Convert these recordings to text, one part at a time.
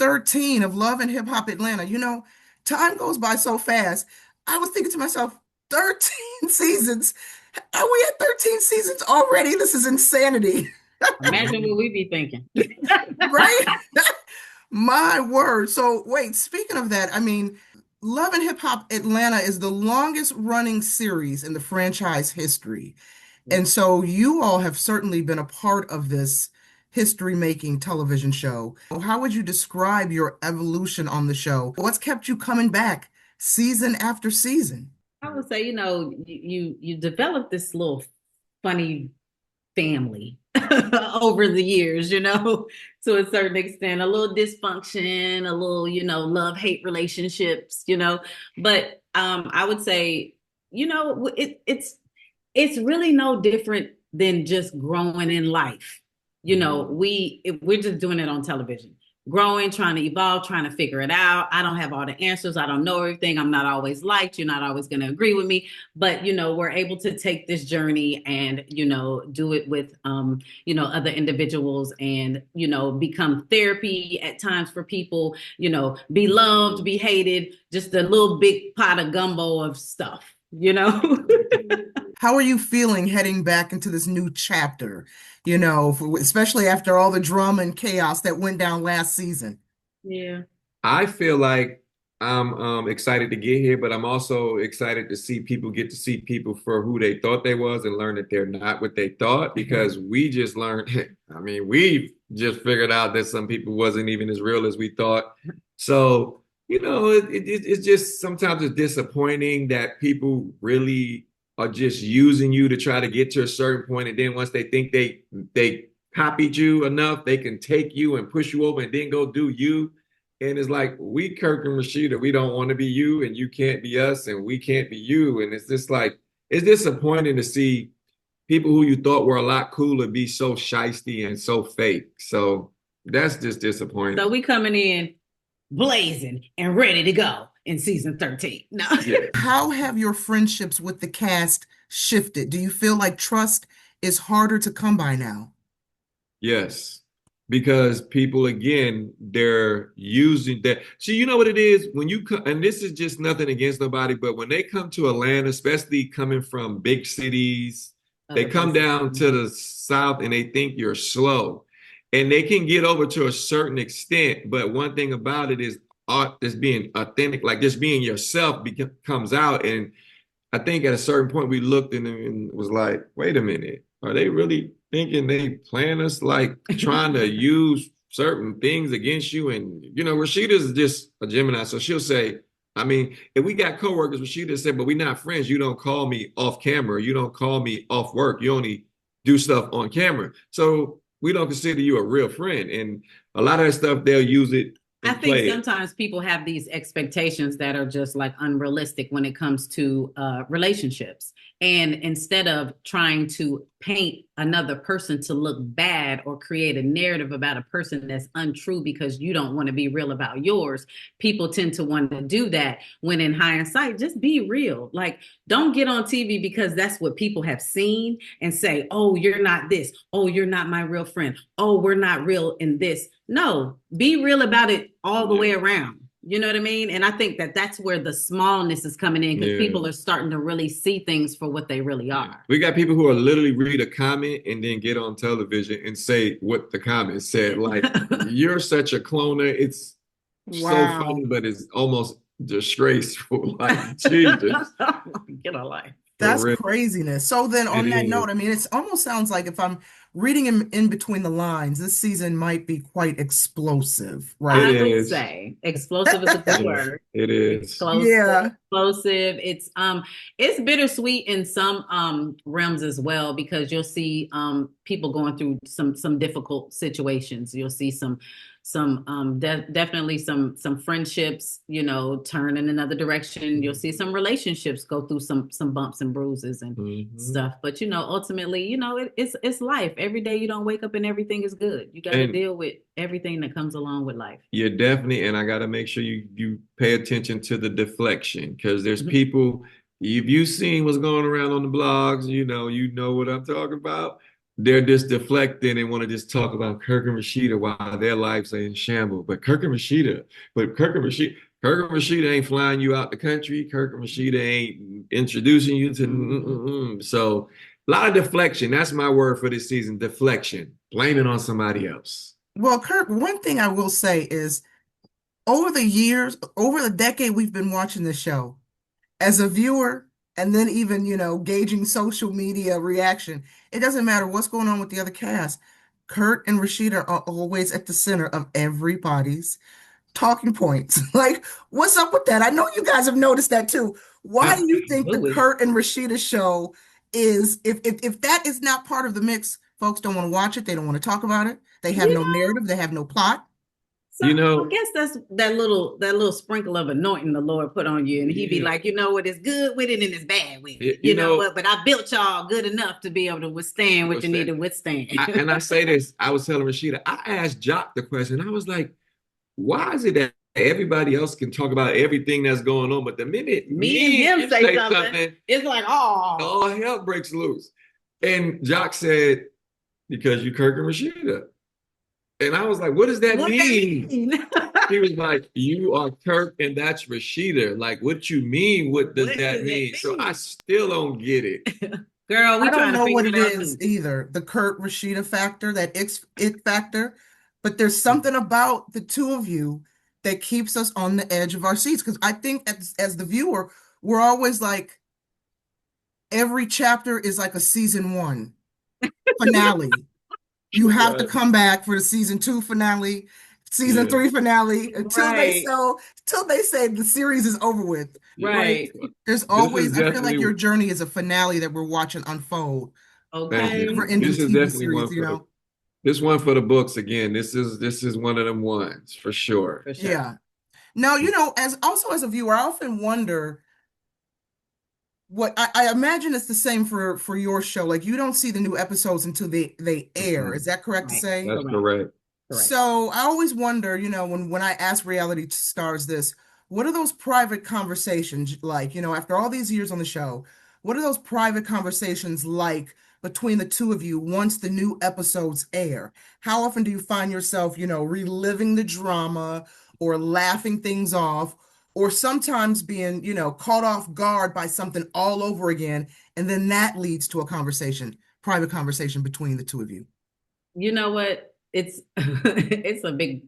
13 of Love and Hip Hop Atlanta. Time goes by so fast. I was thinking to myself, 13 seasons. Are we at 13 seasons already? This is insanity, Imagine what we be thinking. right? My word. So, wait, speaking of that, I mean, Love and Hip Hop Atlanta is the longest running series in the franchise history. And so you all have certainly been a part of this history-making television show. How would you describe your evolution on the show? What's kept you coming back season after season? I would say, you develop this little funny family over the years, to a certain extent, a little dysfunction, a little, love-hate relationships, But I would say, it's really no different than just growing in life. We're just doing it on television, growing, trying to evolve, trying to figure it out. I don't have all the answers. I don't know everything. I'm not always liked. You're not always going to agree with me, but we're able to take this journey and do it with other individuals, and become therapy at times for people. Be loved, be hated, just a little big pot of gumbo of stuff. How are you feeling heading back into this new chapter, especially after all the drama and chaos that went down last season? Yeah. I feel like I'm excited to get here, but I'm also excited to see people get to see people for who they thought they was and learn that they're not what they thought, because we just learned, I mean, we just figured out that some people wasn't even as real as we thought. So, it's just sometimes it's disappointing that people really are just using you to try to get to a certain point, and then once they think they copied you enough, they can take you and push you over and then go do you. And it's like, we, Kirk and Rasheeda, we don't want to be you, and you can't be us, and we can't be you. And it's just like, it's disappointing to see people who you thought were a lot cooler be so shisty and so fake. So that's just disappointing. So we coming in blazing and ready to go in season 13. No. Yeah. How have your friendships with the cast shifted? Do you feel like trust is harder to come by now? Yes. Because people, again, they're using that. See, you know what it is? When you come, and this is just nothing against nobody, but when they come to Atlanta, especially coming from big cities, they Other come places. down to the South and they think you're slow. And they can get over to a certain extent. But one thing about it is art, just being authentic, like just being yourself comes out. And I think at a certain point we looked and was like, wait a minute, are they really thinking they plan us, like trying to use certain things against you? And Rasheeda's just a Gemini, so she'll say, I mean, if we got coworkers, Rashida said, but we're not friends. You don't call me off camera. You don't call me off work. You only do stuff on camera. So we don't consider you a real friend. And a lot of that stuff, they'll use it I and think play it. sometimes people have these expectations that are just like unrealistic when it comes to relationships. And instead of trying to paint another person to look bad or create a narrative about a person that's untrue because you don't want to be real about yours, people tend to want to do that, when in hindsight, just be real. Like, don't get on TV because that's what people have seen and say, oh, you're not this. Oh, you're not my real friend. Oh, we're not real in this. No, be real about it all the way around. You know what I mean? And I think that that's where the smallness is coming in, because people are starting to really see things for what they really are. We got people who are literally read a comment and then get on television and say what the comment said. Like, you're such a cloner. It's so funny, but it's almost disgraceful. Like, Jesus. Get a life. That's craziness. So then on that note, I mean, it almost sounds like, if I'm reading in between the lines, this season might be quite explosive, right? I would say explosive is a good word. It is. Explosive. It's bittersweet in some realms as well, because you'll see people going through some difficult situations. You'll see definitely some friendships, turn in another direction. You'll see some relationships go through some bumps and bruises and stuff. But ultimately, it's life. Every day you don't wake up and everything is good. You got to deal with everything that comes along with life. Yeah, definitely. And I got to make sure you pay attention to the deflection, because there's people, if you've seen what's going around on the blogs, you know what I'm talking about. they're just deflecting and want to just talk about Kirk and Rasheeda while their lives are in shambles. Kirk and Rasheeda ain't flying you out the country. Kirk and Rasheeda ain't introducing you to. So a lot of deflection. That's my word for this season. Deflection. Blaming on somebody else. Well, Kirk, one thing I will say is over the years, over the decade we've been watching this show, as a viewer, and then even, gauging social media reaction, it doesn't matter what's going on with the other cast. Kurt and Rashida are always at the center of everybody's talking points. Like, what's up with that? I know you guys have noticed that too. Why do you think the Absolutely. Kurt and Rashida show is, if that is not part of the mix, folks don't want to watch it, they don't want to talk about it, they have You no know, narrative, they have no plot. so You I know, guess that's that little sprinkle of anointing the Lord put on you, and He be yeah, like, you know what, it's good with it and it's bad with it. you You know know, what? But I built y'all good enough to be able to withstand what what's you need that? to withstand. And I say this, I was telling Rashida, I asked Jock the question. I was like, why is it that everybody else can talk about everything that's going on, but the minute Me and me and him you say say something, something, it's like, oh, all hell breaks loose? And Jock said, because you Kirk and Rashida. And I was like, what does that what that mean? mean? He was like, you are Kirk and that's Rashida. Like, what you mean? What does What that does that mean? So I mean? still don't get it. Girl, we I don't trying to know figure what it it out is too. either, the Kurt Rashida factor, that it factor, but there's something about the two of you that keeps us on the edge of our seats. Because I think as the viewer, we're always like, every chapter is like a season one finale. You have to Right. come back for the season two finale, season Yeah. three finale, Right, until they say the series is over with, Yeah. right? right. There's This is always, I feel like definitely your journey is a finale that we're watching unfold, thank you. never Okay. ending This is TV definitely series, one you for the know? this one for the books again. This is one of them ones for sure. For sure. Yeah. Now, as also as a viewer, I often wonder what I imagine it's the same for your show. Like you don't see the new episodes until they air. Is Mhm. that correct to Right. say? That's Correct. correct. Correct. So I always wonder, when I ask reality stars this, what are those private conversations like? After all these years on the show, what are those private conversations like between the two of you once the new episodes air? How often do you find yourself, reliving the drama or laughing things off, or sometimes being, caught off guard by something all over again, and then that leads to a conversation, private conversation between the two of you? You know what? It's it's a big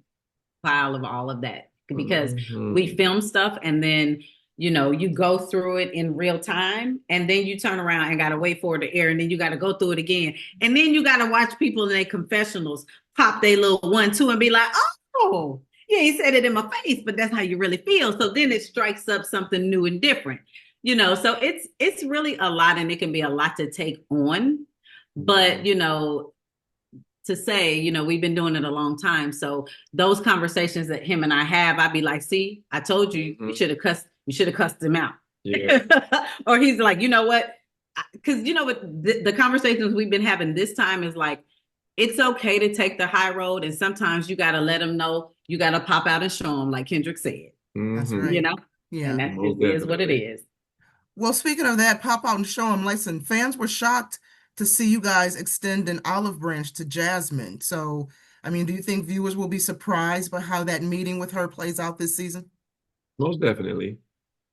pile of all of that because we Mhm. film stuff and then you go through it in real time and then you turn around and got to wait for it to air and then you got to go through it again and then you got to watch people in their confessionals pop their little 1 2 and be like, oh yeah, he said it in my face, but that's how you really feel. So then it strikes up something new and different. So it's really a lot, and it can be a lot to take on. But to say, we've been doing it a long time. So those conversations that him and I have, I'd be like, see, I told you, Mhm. you should have cussed him out. Yeah. Or he's like, you know what? Because you know what, the conversations we've been having this time is like, it's okay to take the high road. And sometimes you got to let them know, you got to pop out and show them, like Kendrick said, That's Hmm. you right. know, and Yeah. that Most it is what it definitely. is. Well, speaking of that, pop out and show them. Listen, fans were shocked to see you guys extend an olive branch to Jasmine. So, I mean, do you think viewers will be surprised by how that meeting with her plays out this season? Most definitely.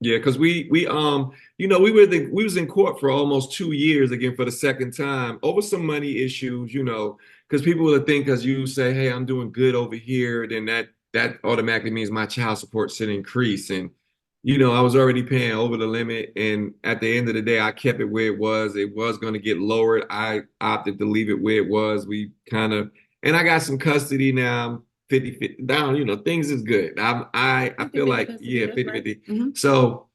Yeah, because we was in court for almost 2 years again for the second time over some money issues, because people would think because you say, hey, I'm doing good over here, then that automatically means my child support should increase. And I was already paying over the limit. And at the end of the day, I kept it where it was. It was going to get lowered. I opted to leave it where it was. And I got some custody now. 50-50 down, things is good. I feel 50 like, custody, yeah, that's right. 50-50. Mm-hmm. So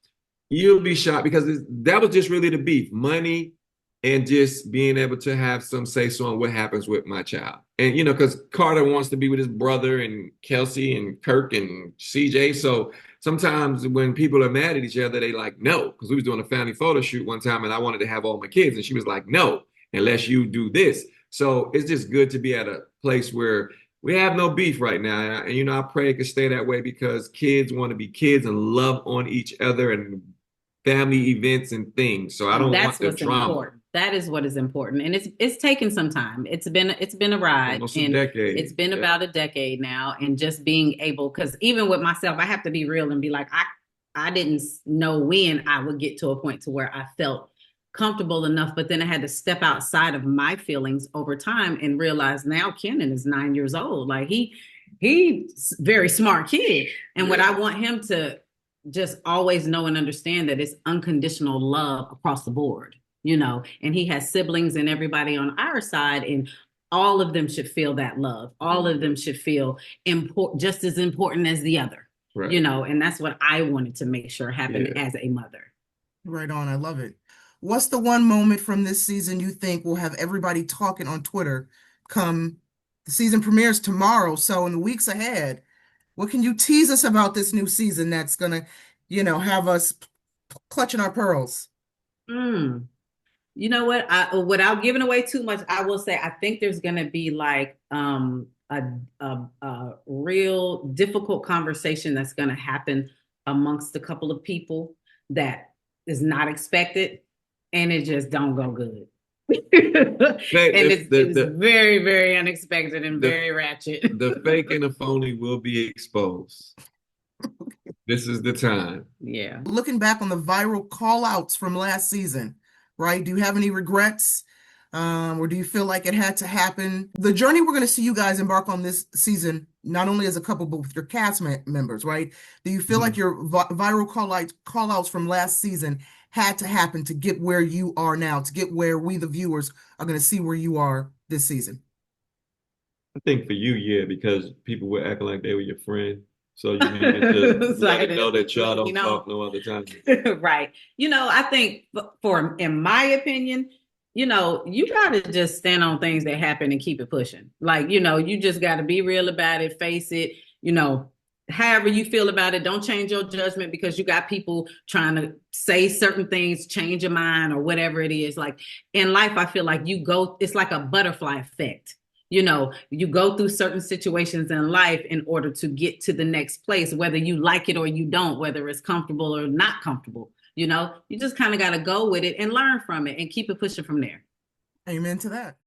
you'll be shocked because that was just really the beef, money and just being able to have some say so on what happens with my child. And, because Carter wants to be with his brother and Kelsey and Kirk and CJ. So sometimes when people are mad at each other, they like, no, because we was doing a family photo shoot one time and I wanted to have all my kids. And she was like, no, unless you do this. So it's just good to be at a place where we have no beef right now. And, I pray it can stay that way because kids want to be kids and love on each other and family events and things. So I And don't want that's the what's drama. important. That is what is important. And it's taken some time. It's been a ride, Almost a and it's decade. been Yeah. about a decade now. And just being able, because even with myself, I have to be real and be like, I didn't know when I would get to a point to where I felt comfortable enough, but then I had to step outside of my feelings over time and realize now Kenan is 9 years old. Like he's a very smart kid. And what Yeah. I want him to just always know and understand that it's unconditional love across the board, and he has siblings and everybody on our side, and all of them should feel that love. All of them should feel just as important as the other, Right. and that's what I wanted to make sure happened Yeah. as a mother. Right on. I love it. What's the one moment from this season you think will have everybody talking on Twitter come the season premieres tomorrow? So in the weeks ahead, what can you tease us about this new season that's gonna, have us clutching our pearls? Mm. You know what? Without giving away too much, I will say I think there's going to be like a real difficult conversation that's going to happen amongst a couple of people that is not expected, and it just don't go good. And it's very, very unexpected and very ratchet. The fake and the phony will be exposed. This is the time. Yeah. Looking back on the viral call outs from last season, right? Do you have any regrets? Or do you feel like it had to happen? The journey we're going to see you guys embark on this season, not only as a couple, but with your cast members, right? Do you feel like your viral call outs from last season had to happen to get where you are now, to get where we, the viewers, are going to see where you are this season? I think for you, yeah, because people were acting like they were your friend. So you needed to let them know that y'all don't talk no other time. Right. I think in my opinion, you got to just stand on things that happen and keep it pushing. Like, you just got to be real about it, face it, however you feel about it. Don't change your judgment because you got people trying to say certain things, change your mind or whatever it is. Like in life, I feel like it's like a butterfly effect. You go through certain situations in life in order to get to the next place, whether you like it or you don't, whether it's comfortable or not comfortable. You just kind of got to go with it and learn from it and keep it pushing from there. Amen to that.